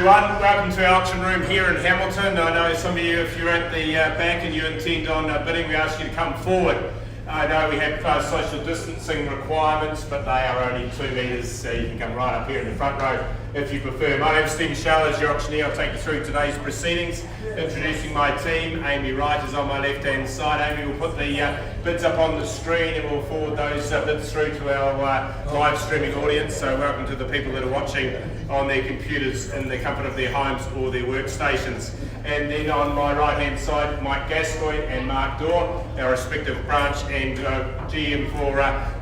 everyone, welcome to our auction room here in Hamilton. I know some of you, if you're at the back and you intend on bidding, we ask you to come forward. I know we have social distancing requirements, but they are only 2 metres, so you can come right up here in the front row if you prefer. My name is Stephen Shell, as your auctioneer. I'll take you through today's proceedings. Introducing my team, Amy Wright is on my left hand side. Amy will put the bids up on the screen and we'll forward those bids through to our live streaming audience. So welcome to the people that are watching on their computers in the comfort of their homes or their workstations. And then on my right hand side, Mike Gascoigne and Mark Dorr, our respective branch and GM for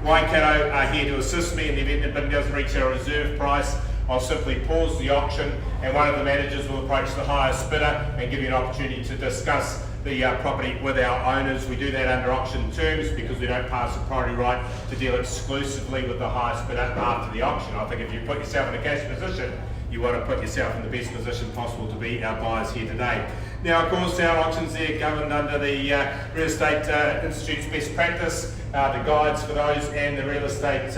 Waikato, are here to assist me in the event that bid doesn't reach our reserve price. I'll simply pause the auction and one of the managers will approach the highest bidder and give you an opportunity to discuss the property with our owners. We do that under auction terms because we don't pass a priority right to deal exclusively with the highest bidder after the auction. I think if you put yourself in a cash position, you want to put yourself in the best position possible to be our buyers here today. Now, of course, our auctions there governed under the Real Estate Institute's best practice, the guides for those, and the Real Estate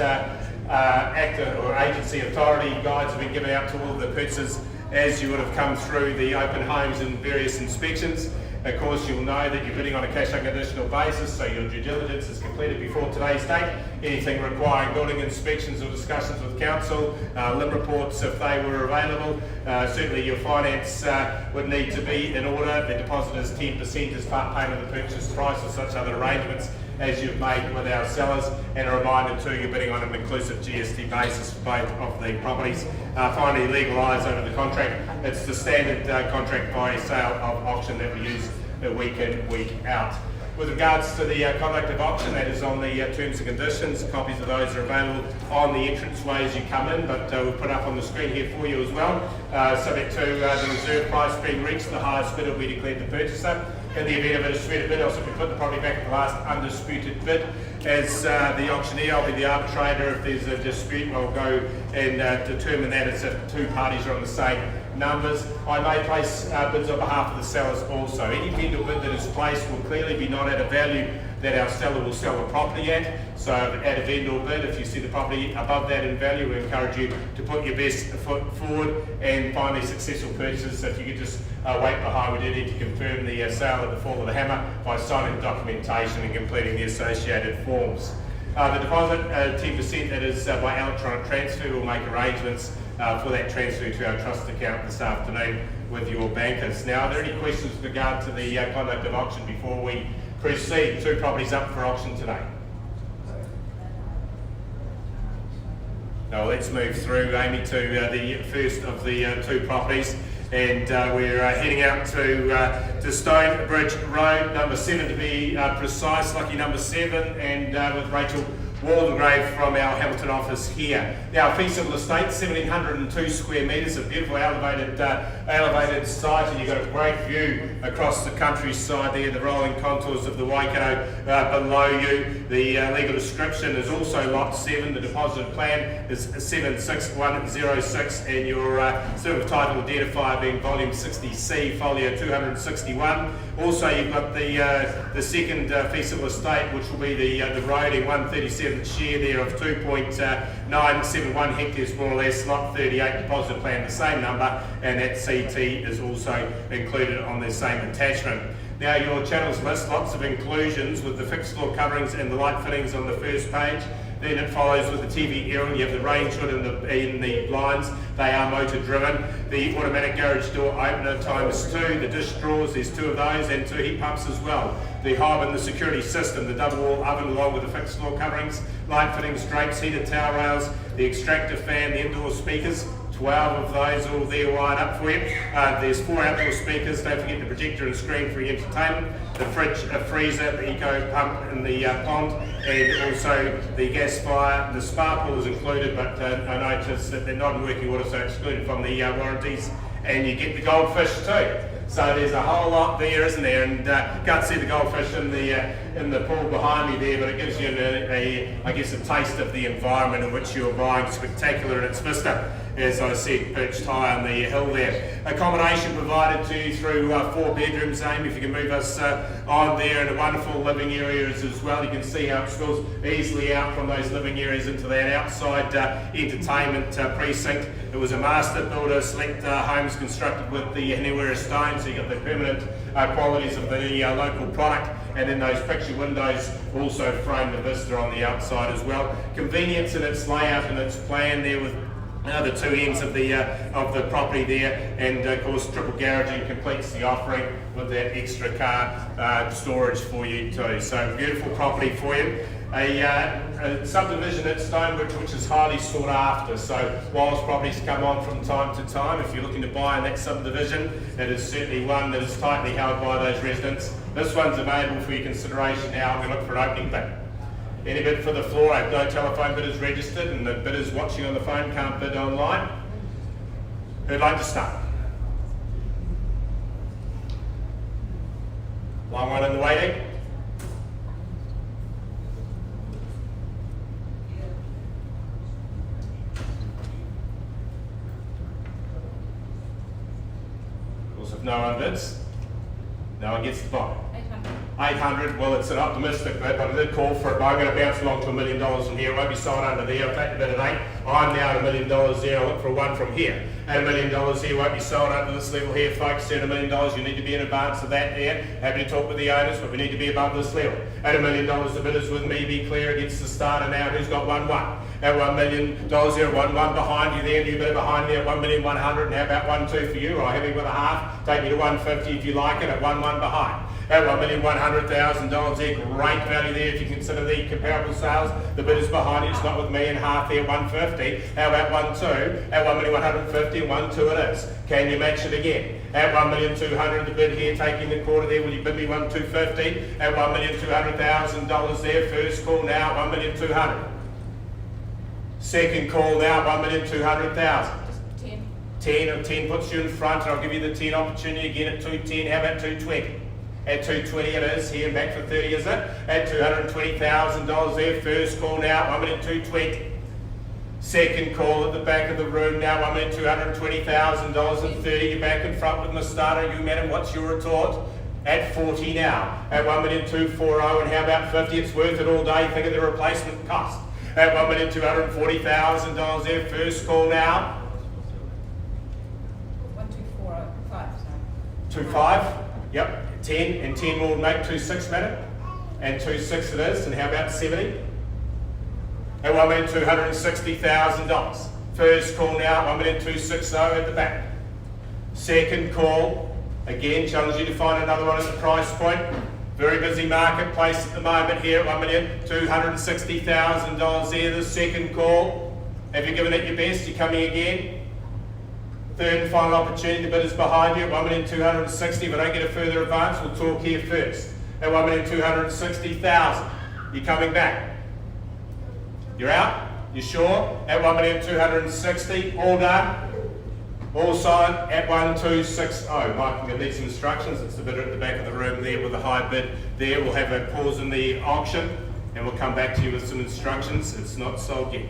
Actor or Agency Authority guides have been given out to all of the purchasers as you would have come through the open homes and various inspections. Of course, you'll know that you're bidding on a cash unconditional basis, so your due diligence is completed before today's date. Anything requiring building inspections or discussions with council, LIM reports if they were available. Certainly your finance would need to be in order. The deposit is 10% as part payment of the purchase price or such other arrangements as you've made with our sellers, and a reminder too, you're bidding on an inclusive GST basis for both of the properties. Finally, legal eyes over the contract. It's the standard contract by sale of auction that we use week in, week out. With regards to the conduct of auction, that is on the terms and conditions. Copies of those are available on the entranceway as you come in, but we'll put up on the screen here for you as well. Subject to the reserve price being reached, the highest bidder will be declared the purchaser. In the event of a disputed bid, I'll simply put the property back at the last undisputed bid. As the auctioneer, I'll be the arbitrator. If there's a dispute, I'll go and determine that it's if two parties are on the same numbers. I may place bids on behalf of the sellers also. Any vendor bid that is placed will clearly be not at a value that our seller will sell the property at. So at a vendor bid, if you see the property above that in value, we encourage you to put your best foot forward. And finally, successful purchases. So if you could just wait behind, we do need to confirm the sale at the fall of the hammer by signing the documentation and completing the associated forms. The deposit, 10%, that is by electronic transfer. We'll make arrangements for that transfer to our trust account this afternoon with your bankers. Now, are there any questions with regard to the conduct of auction before we proceed? Two properties up for auction today. Now let's move through, Amy, to the first of the two properties, and we're heading out to Stonebridge Road, number 7 to be precise, lucky number 7, and with Rachel Waldegrave from our Hamilton office here. Now, feasible estate, 1,702 square metres, a beautiful elevated site, and you've got a great view across the countryside there, the rolling contours of the Waikato below you. The legal description is also lot 7. The deposit plan is 76106, and your cert of title identifier being volume 60C, folio 261. Also, you've got the second feasible estate, which will be the road in 137th share there of 2.971 hectares, more or less, lot 38, deposit plan the same number, and that CT is also included on the same attachment. Now, your channels list lots of inclusions with the fixed floor coverings and the light fittings on the first page. Then it follows with the TV airing. You have the range hood in the blinds. They are motor driven. The automatic garage door opener ×2. The dish drawers, there's 2 of those, and 2 heat pumps as well. The hob and the security system, the double wall oven along with the fixed floor coverings, light fittings, drapes, heated towel rails, the extractor fan, the indoor speakers. 12 of those all there wired up for you. There's 4 outdoor speakers. Don't forget the projector and screen for your entertainment. The fridge, a freezer, the eco pump in the pond, and also the gas fire. The spa pool is included, but I noticed that they're not in working order, so excluded from the warranties. And you get the goldfish too. So there's a whole lot there, isn't there? And can't see the goldfish in the pool behind me there, but it gives you I guess a taste of the environment in which you're buying. Spectacular in its vista. as I said, perched high on the hill there. Accommodation provided to you through 4 bedrooms, Amy, if you can move us on there, and a wonderful living areas as well. You can see how it spills easily out from those living areas into that outside entertainment precinct. It was a master builder select homes constructed with the Hanewera stone, so you got the permanent qualities of the local product, and then those picture windows also frame the vista on the outside as well. Convenience in its layout and its plan there with the 2 ends of the property there, and of course triple garaging completes the offering with that extra car storage for you too. So beautiful property for you. A subdivision at Stonebridge which is highly sought after, so whilst properties come on from time to time, if you're looking to buy in that subdivision, it is certainly one that is tightly held by those residents. This one's available for your consideration now. We look for an opening bid. Any bid for the floor? I have no telephone bidders registered, and the bidders watching on the phone can't bid online. Who'd like to start? Line 1 in the waiting. Of course, if no one bids, no one gets the buy. 800, well, it's an optimistic bid, but I did call for it. I'm going to bounce along to $1 million from here. It won't be sold under there. I'll take the bid at 8. I'm now at $1 million there. I'll look for one from here. At $1 million here, won't be sold under this level here, folks. At $1 million, you need to be in advance of that there. Happy to talk with the owners, but we need to be above this level. At $1 million, the bidders with me, be clear against the starter now. Who's got 1-1? At $1 million there, 1-1 behind you there, new bidder behind me at $1,100,000. And how about 1-2 for you? I'll have you with a half. Take me to 150 if you like it, at 1-1 behind. At $1,100,000 there, great value there if you consider the comparable sales. The bidders behind you, it's not with me, and half there, 150. How about 1-2? At $1,150,000 and 1-2 it is. Can you match it again? At $1,200,000, the bid here taking the quarter there, will you bid me 1,250? At $1,200,000 there, first call now, 1,200,000. Second call now, 1,200,000. 10 puts you in front, and I'll give you the 10 opportunity again at 210. How about 220? At 220 it is, here back for 30 is it? At $220,000 there, first call now, 1,220,000. Second call at the back of the room now, $1,220,000 and 30. You're back in front with my starter. You, madam, what's your retort? At 40 now. At $1,240,000, and how about 50? It's worth it all day. Think of the replacement cost. At $1,240,000 there, first call now. 1,245. 2.5. Yep. 10 and 10 will make 2.6, madam. And 2.6 it is. And how about 70? At $1,260,000. First call now, $1,260,000 at the back. Second call, again, challenge you to find another one at the price point. Very busy marketplace at the moment here at $1,260,000 there. The second call. Have you given it your best? You're coming again. Third and final opportunity, the bidders behind you at $1,260,000. If I don't get a further advance, we'll talk here first. At $1,260,000. You're coming back. You're out? You sure? At $1,260,000. All done? All signed at 1,260. Mike, I'm going to need some instructions. It's the bidder at the back of the room there with a high bid there. We'll have a pause in the auction and we'll come back to you with some instructions. It's not sold yet.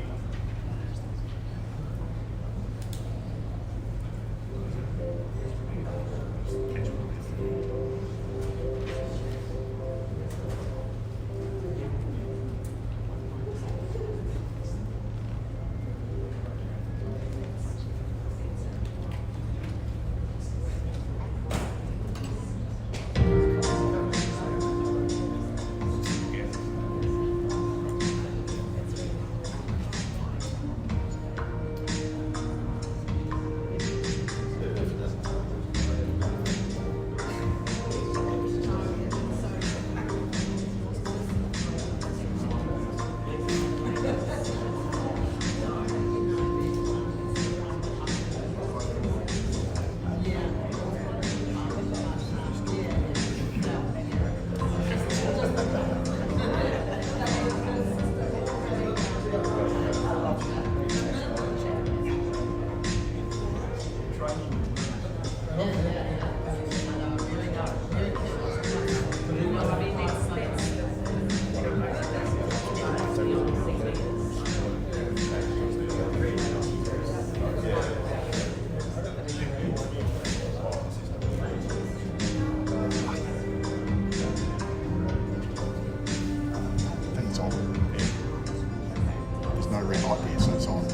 on. There's no red light there, so it's on.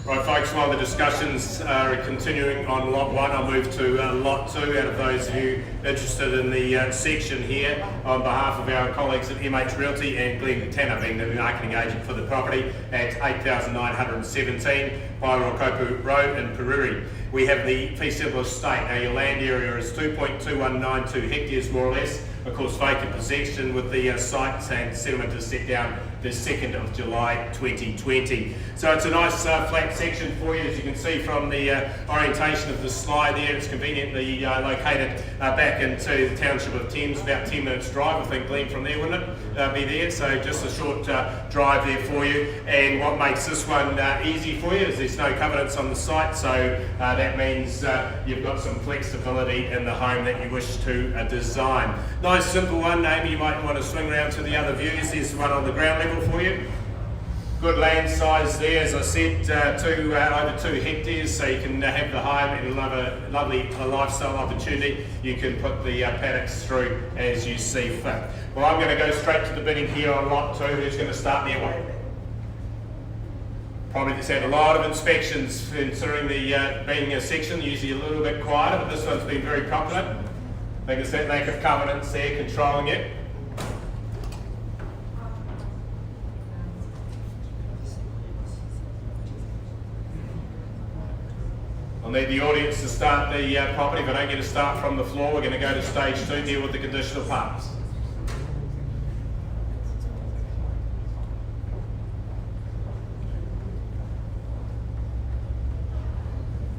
Right, folks, while the discussions are continuing on Lot 1, I'll move to Lot 2 out of those of you interested in the section here on behalf of our colleagues at MH Realty and Glenn Tanner being the marketing agent for the property at 8,917 Pairōkopu Road in Peruri. We have the fee simple estate. Now your land area is 2.2192 hectares more or less. Of course, vacant possession with the site and settlement is set down the 2nd of July 2020. So it's a nice flat section for you, as you can see from the orientation of the slide there. It's conveniently located back into the township of Thames, about 10 minutes drive, I think, Glenn, from there, wouldn't it be there? So just a short drive there for you. And what makes this one easy for you is there's no covenants on the site, so that means you've got some flexibility in the home that you wish to design. Nice simple one, Amy, you might want to swing around to the other views. There's one on the ground level for you. Good land size there, as I said, over 2 hectares, so you can have the home and a lovely lifestyle opportunity. You can put the paddocks through as you see fit. Well, I'm going to go straight to the bidding here on Lot 2. Who's going to start their way? Probably just had a lot of inspections considering the being a section, usually a little bit quieter, but this one's been very confident. I think it's that lack of covenants there controlling it. I'll need the audience to start the property. If I don't get a start from the floor, we're going to go to stage 2, deal with the conditional parts.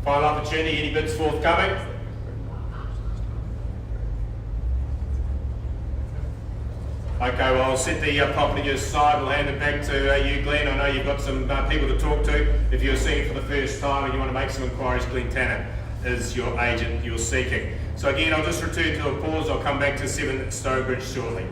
Final opportunity, any bids forthcoming? Okay, well, I'll set the property aside. We'll hand it back to you, Glenn. I know you've got some people to talk to. If you're seeing it for the first time and you want to make some inquiries, Glenn Tanner is your agent you're seeking. So again, I'll just return to a pause. I'll come back to 7 Stonebridge shortly.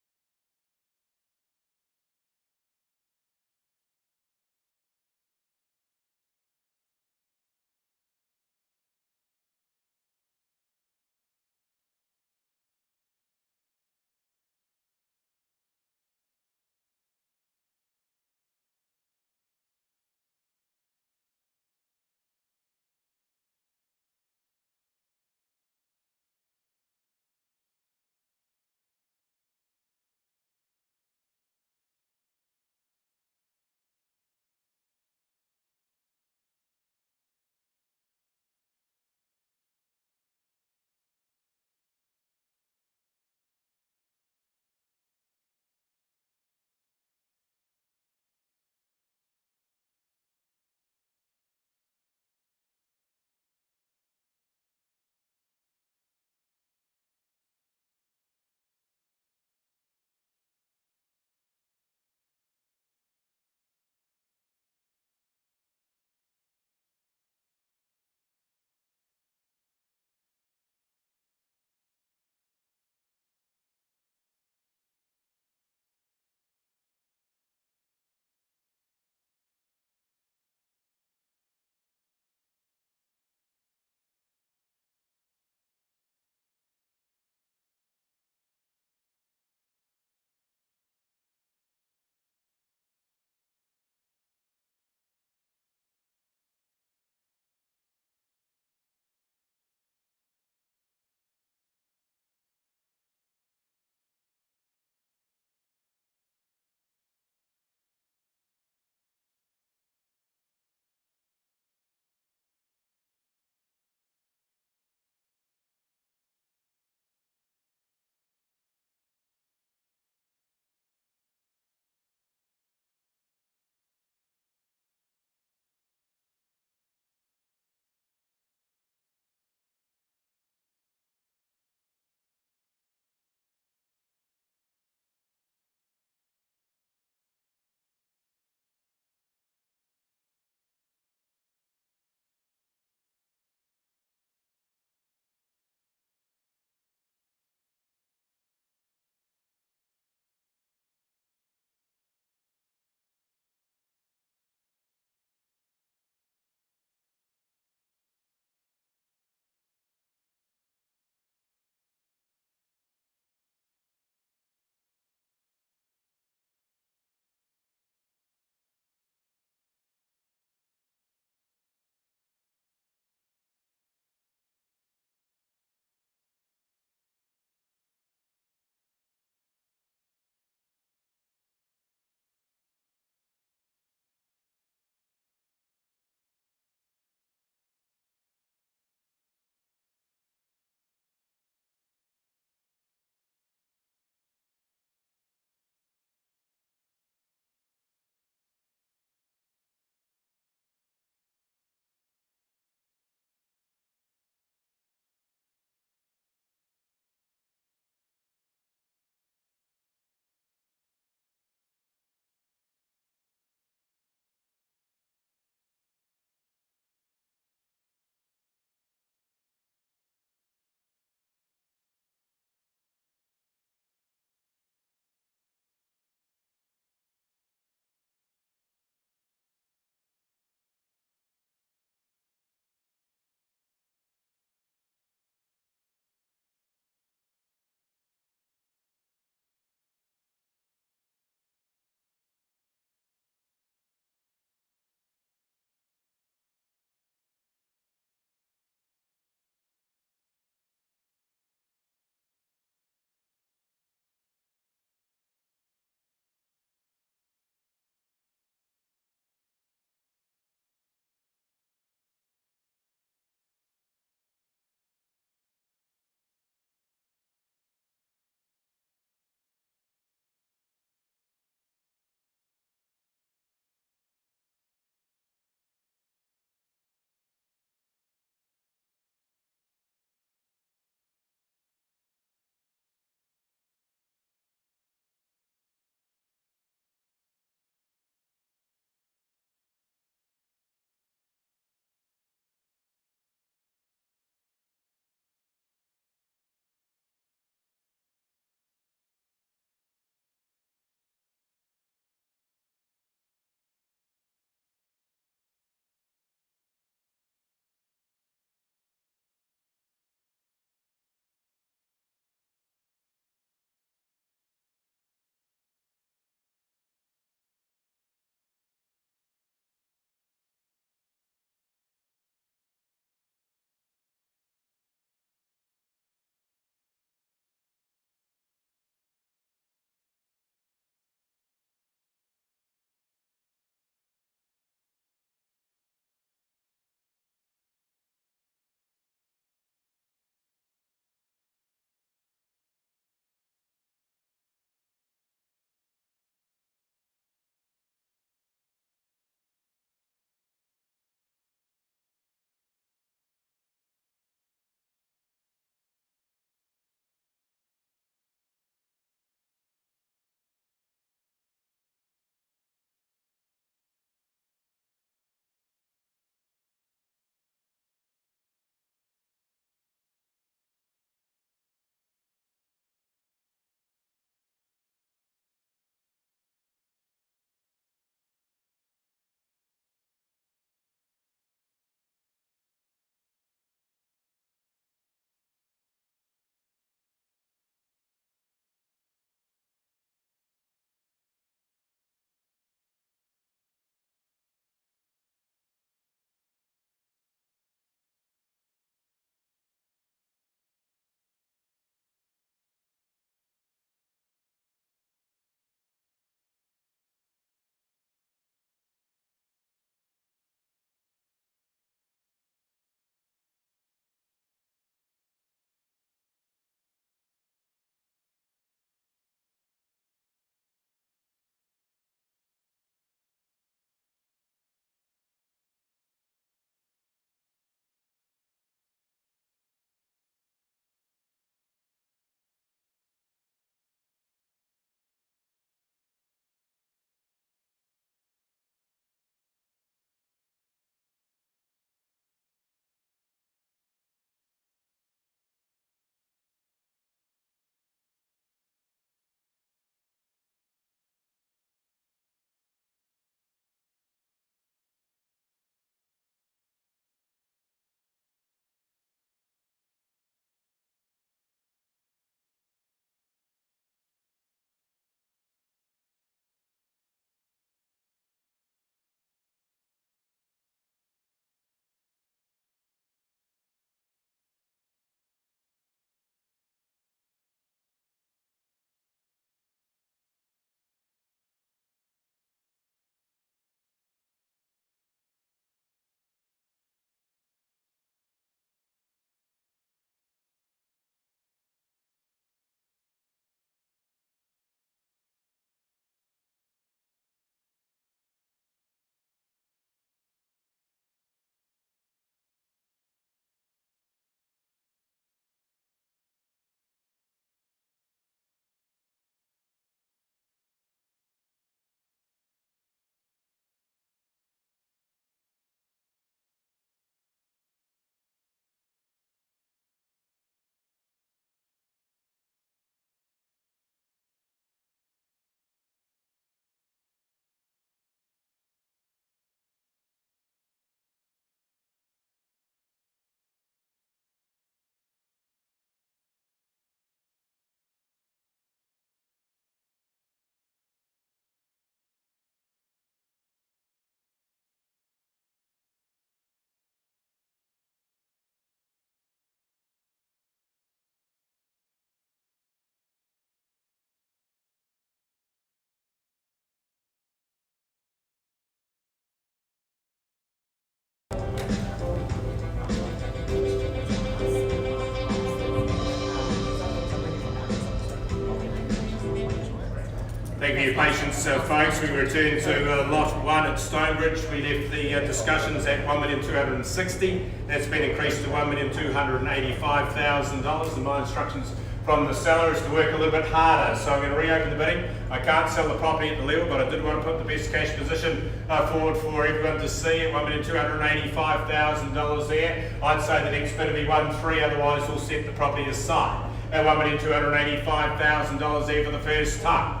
Thank you for your patience, folks. We return to lot 1 at Stonebridge. We left the discussions at $1,260,000. That's been increased to $1,285,000. And my instructions from the seller is to work a little bit harder. So I'm going to reopen the bidding. I can't sell the property at the level, but I did want to put the best cash position forward for everyone to see at $1,285,000 there. I'd say the next bid will be 1.3, otherwise we'll set the property aside at $1,285,000 there for the first time.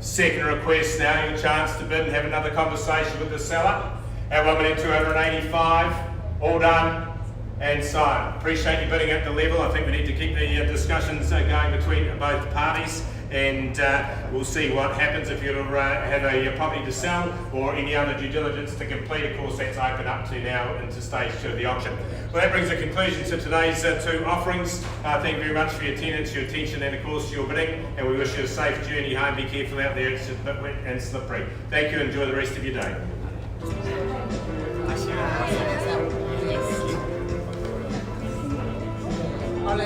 Second request now, your chance to bid and have another conversation with the seller at $1,285,000. All done and signed. Appreciate you bidding at the level. I think we need to keep the discussions going between both parties, and we'll see what happens if you have a property to sell or any other due diligence to complete. Of course, that's open up to now into stage 2 of the auction. Well, that brings a conclusion to today's 2 offerings. Thank you very much for your attendance, your attention, and of course your bidding, and we wish you a safe journey home. Be careful out there, it's a bit wet and slippery. Thank you, enjoy the rest of your day. Hola,